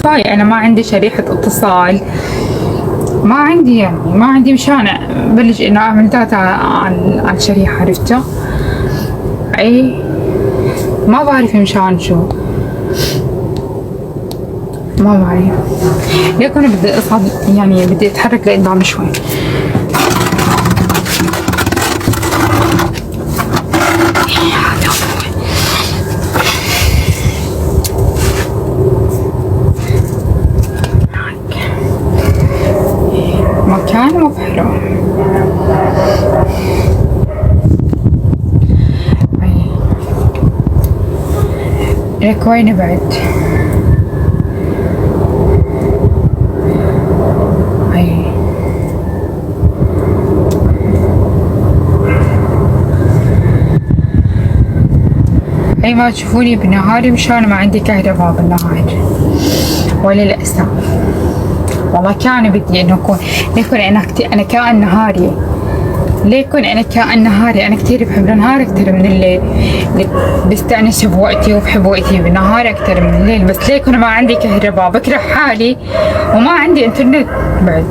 كفاية أنا ما عندي شريحة اتصال، ما عندي يعني ما عندي مشان أبلش إنه أعمل داتا عن شريحة، عرفتي؟ أي ما بعرف مشان شو، ما بعرف ليك. أنا بدي أصعد يعني بدي أتحرك لقدام شوي. مكان مو حلو. ليك وين بعد؟ اي ما تشوفوني بنهاري مشان ما عندي كهرباء بالنهار ولا للأسف. والله كان بدي انه اكون ليكون انا كائن نهاري، ليكون انا كائن نهاري. انا كثير بحب النهار اكثر من الليل، بستانس بوقتي وبحب وقتي بالنهار اكثر من الليل. بس ليكون ما عندي كهرباء بكره حالي وما عندي انترنت بعد.